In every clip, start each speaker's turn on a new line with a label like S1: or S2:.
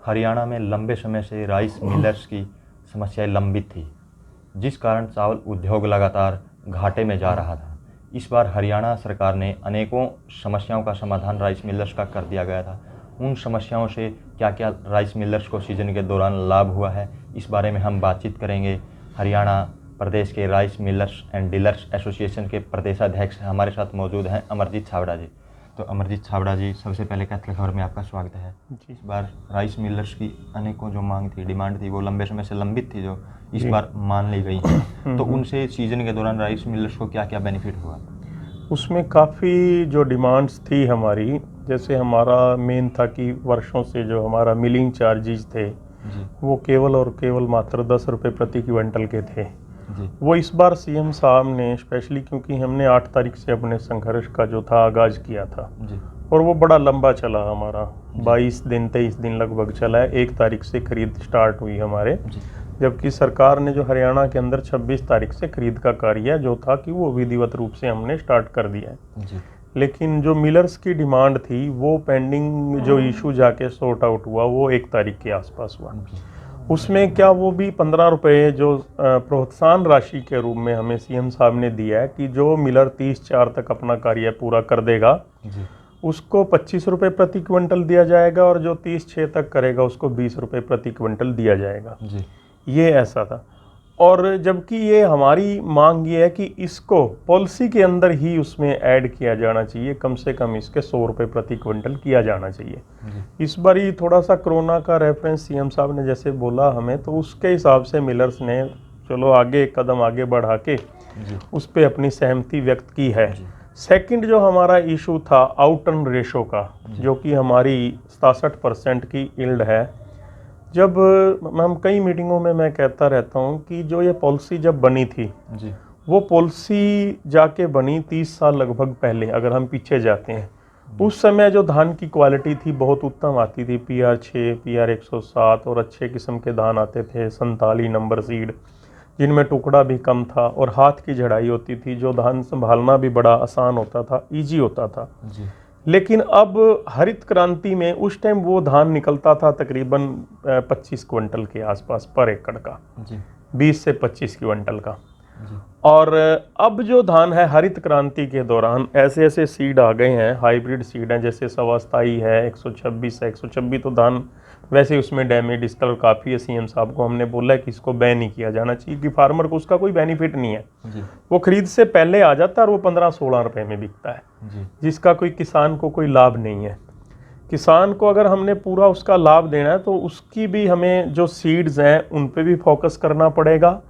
S1: हरियाणा में लंबे समय से राइस मिलर्स की समस्याएं लंबित थी, जिस कारण चावल उद्योग लगातार घाटे में जा रहा था। इस बार हरियाणा सरकार ने अनेकों समस्याओं का समाधान राइस मिलर्स का कर दिया गया था। उन समस्याओं से क्या क्या राइस मिलर्स को सीजन के दौरान लाभ हुआ है, इस बारे में हम बातचीत करेंगे। हरियाणा प्रदेश के rice millers and dealers association के प्रदेशाध्यक्ष हमारे साथ मौजूद हैं, अमरजीत छाबड़ा जी। तो अमरजीत छाबड़ा जी, सबसे पहले कैथल खबर में आपका स्वागत है जी। इस बार राइस मिलर्स की अनेकों जो मांग थी, डिमांड थी, वो लंबे समय से लंबित थी, जो इस बार मान ली गई है। तो उनसे सीजन के दौरान राइस मिलर्स को क्या क्या बेनिफिट हुआ?
S2: उसमें काफ़ी जो डिमांड्स थी हमारी, जैसे हमारा मेन था कि वर्षों से जो हमारा मिलिंग चार्जेस थे
S1: जी।
S2: वो केवल और केवल मात्र 10 रुपये प्रति क्विंटल के थे
S1: जी।
S2: वो इस बार सीएम साहब ने स्पेशली, क्योंकि हमने 8 तारीख से अपने संघर्ष का जो था आगाज़ किया था
S1: जी।
S2: और वो बड़ा लंबा चला, हमारा 22 दिन 23 दिन लगभग चला है। 1 तारीख से खरीद स्टार्ट हुई हमारे, जबकि सरकार ने जो हरियाणा के अंदर 26 तारीख से खरीद का कार्य जो था कि वो विधिवत रूप से हमने स्टार्ट कर दिया है
S1: जी।
S2: लेकिन जो मिलर्स की डिमांड थी वो पेंडिंग जो इशू जाके सॉर्ट आउट हुआ वो 1 तारीख के आसपास हुआ। उसमें क्या वो भी 15 रुपये जो प्रोत्साहन राशि के रूप में हमें सीएम साहब ने दिया है कि जो मिलर 30/4 तक अपना कार्य पूरा कर देगा
S1: जी।
S2: उसको 25 रुपये प्रति क्विंटल दिया जाएगा और जो 30/6 तक करेगा उसको 20 रुपये प्रति क्विंटल दिया जाएगा
S1: जी।
S2: ये ऐसा था। और जबकि ये हमारी मांग ये है कि इसको पॉलिसी के अंदर ही उसमें ऐड किया जाना चाहिए, कम से कम इसके 100 रुपये प्रति क्विंटल किया जाना चाहिए। इस बार ही थोड़ा सा कोरोना का रेफरेंस सीएम साहब ने जैसे बोला हमें, तो उसके हिसाब से मिलर्स ने चलो आगे एक कदम आगे बढ़ा के उस पर अपनी सहमति व्यक्त की है। सेकंड जो हमारा इशू था आउटर्न रेशो का, जो कि हमारी 67% की यील्ड है। जब हम कई मीटिंगों में मैं कहता रहता हूँ कि जो ये पॉलिसी जब बनी थी
S1: जी।
S2: वो पॉलिसी जाके बनी 30 साल लगभग पहले, अगर हम पीछे जाते हैं। उस समय जो धान की क्वालिटी थी बहुत उत्तम आती थी, PR6 PR107 और अच्छे किस्म के धान आते थे, 47 नंबर सीड, जिनमें टुकड़ा भी कम था और हाथ की झड़ाई होती थी, जो धान संभालना भी बड़ा आसान होता था, ईजी होता था
S1: जी।
S2: लेकिन अब हरित क्रांति में उस टाइम वो धान निकलता था तकरीबन 25 क्विंटल के आसपास पर एकड़ का
S1: जी।
S2: 20 से 25 क्विंटल का
S1: जी।
S2: और अब जो धान है हरित क्रांति के दौरान ऐसे ऐसे सीड आ गए हैं, हाइब्रिड सीड हैं, जैसे 27 है, 126 है। 126 तो धान वैसे उसमें डैमेज डिस्कलर काफ़ी है। सीएम साहब को हमने बोला है कि इसको बैन नहीं किया जाना चाहिए कि फार्मर को उसका कोई बेनिफिट नहीं है
S1: जी।
S2: वो खरीद से पहले आ जाता है और वो 15-16 रुपये में बिकता है
S1: जी।
S2: जिसका कोई किसान को कोई लाभ नहीं है। किसान को अगर हमने पूरा उसका लाभ देना है तो उसकी भी हमें जो सीड्स हैं उन पे भी फोकस करना पड़ेगा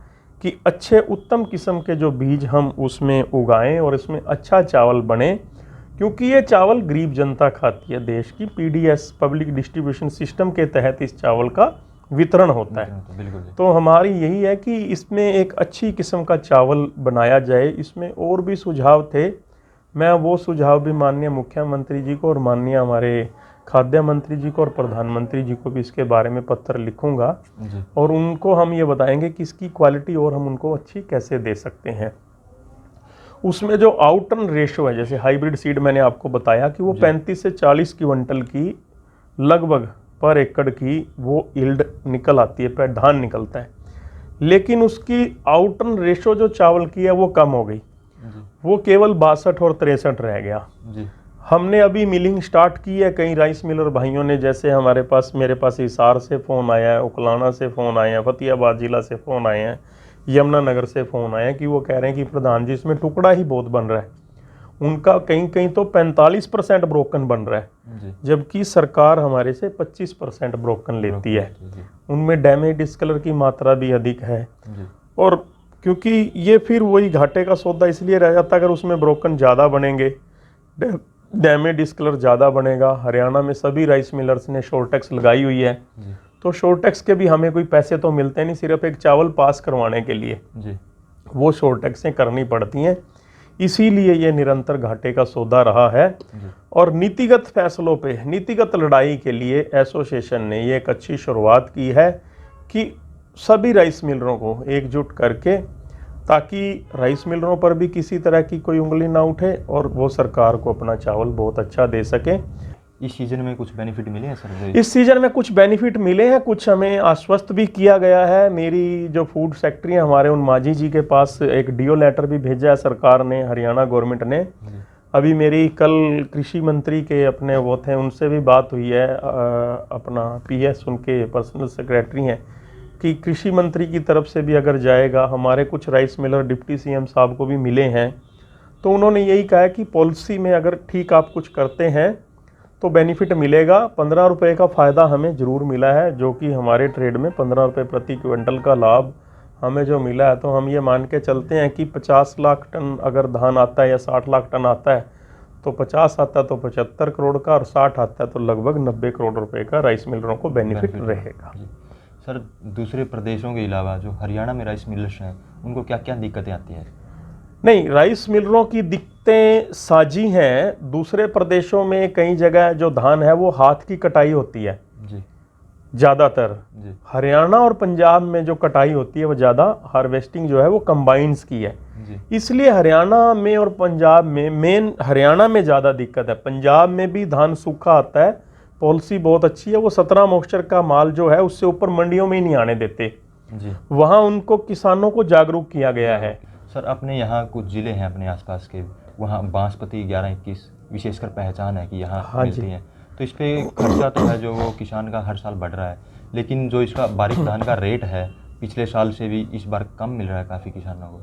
S2: कि अच्छे उत्तम किस्म के जो बीज हम उसमें उगाएं और इसमें अच्छा चावल बने, क्योंकि ये चावल गरीब जनता खाती है देश की। PDS पब्लिक डिस्ट्रीब्यूशन सिस्टम के तहत इस चावल का वितरण होता है। तो हमारी यही है कि इसमें एक अच्छी किस्म का चावल बनाया जाए। इसमें और भी सुझाव थे, मैं वो सुझाव भी माननीय मुख्यमंत्री जी को और माननीय हमारे खाद्य मंत्री जी को और प्रधानमंत्री जी को भी इसके बारे में पत्र लिखूंगा और उनको हम ये बताएंगे कि इसकी क्वालिटी और हम उनको अच्छी कैसे दे सकते हैं। उसमें जो आउटर्न रेशो है, जैसे हाइब्रिड सीड मैंने आपको बताया कि वो 35 से 40 क्विंटल की लगभग पर एकड़ की वो यील्ड निकल आती है, पर धान निकलता है, लेकिन उसकी आउटर्न रेशो जो चावल की है वो कम हो गई, वो केवल 62 और 63 रह गया जी। हमने अभी मिलिंग स्टार्ट की है, कई राइस मिलर भाइयों ने, जैसे मेरे पास हिसार से फ़ोन आया है, उकलाना से फ़ोन आए हैं, फतेहाबाद जिला से फ़ोन आए हैं, यमुनानगर से फ़ोन आए हैं कि वो कह रहे हैं कि प्रधान जी इसमें टुकड़ा ही बहुत बन रहा है। उनका कहीं कहीं तो 45% ब्रोकन बन रहा है, जबकि सरकार हमारे से 25% ब्रोकन लेती है। उनमें डैमेज डिस्कलर की मात्रा भी अधिक है और क्योंकि ये फिर वही घाटे का सौदा इसलिए रह जाता है अगर उसमें ब्रोकन ज़्यादा बनेंगे, डैमेज डिस्कलर ज़्यादा बनेगा। हरियाणा में सभी राइस मिलर्स ने शोरटैक्स लगाई हुई है, तो शोरटैक्स के भी हमें कोई पैसे तो मिलते नहीं, सिर्फ एक चावल पास करवाने के लिए वो शोरटैक्सें करनी पड़ती हैं, इसीलिए ये निरंतर घाटे का सौदा रहा है। और नीतिगत फैसलों पे, नीतिगत लड़ाई के लिए एसोसिएशन ने ये एक अच्छी शुरुआत की है कि सभी राइस मिलरों को एकजुट करके, ताकि राइस मिलरों पर भी किसी तरह की कोई उंगली ना उठे और वो सरकार को अपना चावल बहुत अच्छा दे सके।
S1: इस सीजन में कुछ बेनिफिट मिले हैं सर?
S2: इस सीजन में कुछ बेनिफिट मिले हैं, कुछ हमें आश्वस्त भी किया गया है। मेरी जो फूड सेक्रेटरी है हमारे, उन माझी जी के पास एक डीओ लेटर भी भेजा है सरकार ने, हरियाणा गवर्नमेंट ने। अभी मेरी कल कृषि मंत्री के अपने वो थे, उनसे भी बात हुई है, अपना पीएस उनके पर्सनल सेक्रेटरी हैं, कि कृषि मंत्री की तरफ से भी अगर जाएगा, हमारे कुछ राइस मिलर डिप्टी सीएम साहब को भी मिले हैं, तो उन्होंने यही कहा है कि पॉलिसी में अगर ठीक आप कुछ करते हैं तो बेनिफिट मिलेगा। 15 रुपये का फ़ायदा हमें ज़रूर मिला है, जो कि हमारे ट्रेड में 15 रुपये प्रति क्विंटल का लाभ हमें जो मिला है। तो हम ये मान के चलते हैं कि 50 लाख टन अगर धान आता है या 60 लाख टन आता है, तो 50 आता है तो 75 करोड़ का, और 60 आता है तो लगभग 90 करोड़ रुपए का राइस मिलरों को बेनिफिट रहेगा।
S1: सर, दूसरे प्रदेशों के अलावा जो हरियाणा में राइस मिलर्स हैं, उनको क्या क्या दिक्कतें आती हैं?
S2: नहीं, राइस मिलरों की दिक्कतें साझी हैं। दूसरे प्रदेशों में कई जगह जो धान है वो हाथ की कटाई होती है
S1: जी,
S2: ज़्यादातर। हरियाणा और पंजाब में जो कटाई होती है वो ज़्यादा, हार्वेस्टिंग जो है वो कंबाइंस की है
S1: जी।
S2: इसलिए हरियाणा में और पंजाब में, मेन हरियाणा में ज़्यादा दिक्कत है। पंजाब में भी धान सूखा आता है, पॉलिसी बहुत अच्छी है, वो 17 मॉइस्चर का माल जो है उससे ऊपर मंडियों में ही नहीं आने देते
S1: जी।
S2: वहाँ उनको, किसानों को जागरूक किया गया है।
S1: सर, अपने यहाँ कुछ ज़िले हैं अपने आसपास के, वहाँ बासमती 11-21 विशेषकर पहचान है कि यहाँ मिलती हैं, तो इस पे खर्चा तो है जो वो किसान का हर साल बढ़ रहा है, लेकिन जो इसका बारीक धान का रेट है पिछले साल से भी इस बार कम मिल रहा है काफ़ी किसानों को।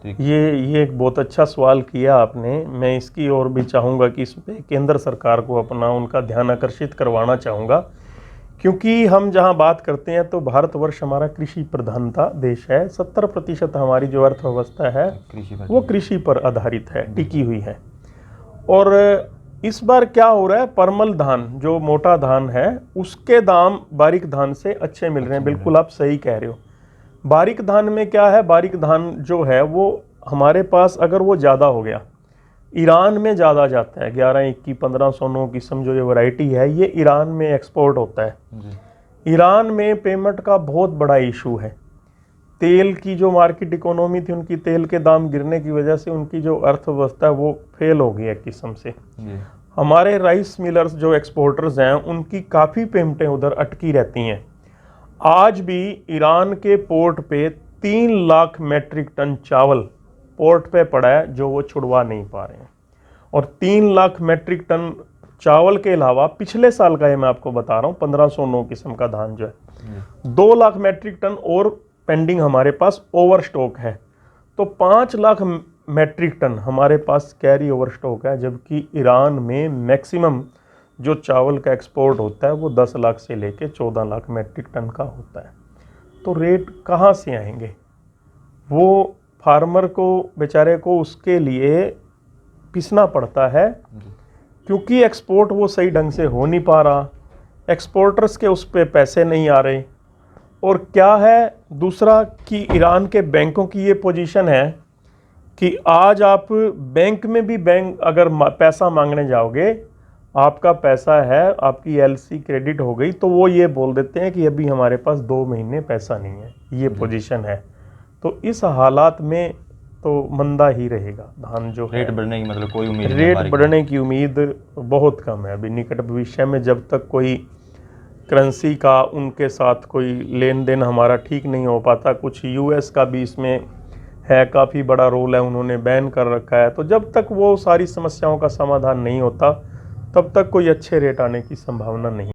S1: तो
S2: ये एक बहुत अच्छा सवाल किया आपने। मैं इसकी ओर भी चाहूँगा कि इस पे केंद्र सरकार को अपना, उनका ध्यान आकर्षित करवाना चाहूँगा, क्योंकि हम जहाँ बात करते हैं तो भारतवर्ष हमारा कृषि प्रधानता देश है। 70% हमारी जो अर्थव्यवस्था है वो कृषि पर आधारित है, टिकी हुई है। और इस बार क्या हो रहा है, परमल धान जो मोटा धान है उसके दाम बारीक धान से अच्छे मिल रहे हैं। बिल्कुल आप सही कह रहे हो। बारीक धान में क्या है, बारीक धान जो है वो हमारे पास अगर वो ज़्यादा हो गया, ईरान में ज़्यादा जाता है। 11-21, 1509 किस्म जो ये वैरायटी है ये ईरान में एक्सपोर्ट होता है जी। ईरान में पेमेंट का बहुत बड़ा इशू है। तेल की जो मार्केट इकोनॉमी थी, उनकी तेल के दाम गिरने की वजह से उनकी जो अर्थव्यवस्था है वो फेल हो गई है किस्म से जी। हमारे राइस मिलर्स जो एक्सपोर्टर्स हैं उनकी काफ़ी पेमेंटें उधर अटकी रहती हैं। आज भी ईरान के पोर्ट पे 3 लाख मैट्रिक टन चावल पोर्ट पे पड़ा है जो वो छुड़वा नहीं पा रहे हैं। और 3 लाख मैट्रिक टन चावल के अलावा पिछले साल का, ये मैं आपको बता रहा हूँ, 1509 किस्म का धान जो है 2 लाख मैट्रिक टन और पेंडिंग हमारे पास ओवर स्टॉक है। तो 5 लाख मैट्रिक टन हमारे पास कैरी ओवर स्टॉक है, जबकि ईरान में मैक्सिमम जो चावल का एक्सपोर्ट होता है वो 10 लाख से लेके 14 लाख मैट्रिक टन का होता है। तो रेट कहाँ से आएंगे? वो फार्मर को, बेचारे को, उसके लिए पिसना पड़ता है, क्योंकि एक्सपोर्ट वो सही ढंग से हो नहीं पा रहा, एक्सपोर्टर्स के उस पर पैसे नहीं आ रहे। और क्या है दूसरा कि ईरान के बैंकों की ये पोजीशन है कि आज आप बैंक में भी, बैंक अगर पैसा मांगने जाओगे, आपका पैसा है, आपकी एलसी क्रेडिट हो गई, तो वो ये बोल देते हैं कि अभी हमारे पास 2 महीने पैसा नहीं है। ये पोजीशन है। तो इस हालात में तो मंदा ही रहेगा धान जो
S1: रेट बढ़ने की मतलब कोई उम्मीद नहीं,
S2: रेट बढ़ने की उम्मीद बहुत कम है अभी निकट भविष्य में। जब तक कोई करेंसी का उनके साथ कोई लेन देन हमारा ठीक नहीं हो पाता, कुछ यूएस का भी इसमें है, काफ़ी बड़ा रोल है, उन्होंने बैन कर रखा है। तो जब तक वो सारी समस्याओं का समाधान नहीं होता, तब तक कोई अच्छे रेट आने की संभावना नहीं।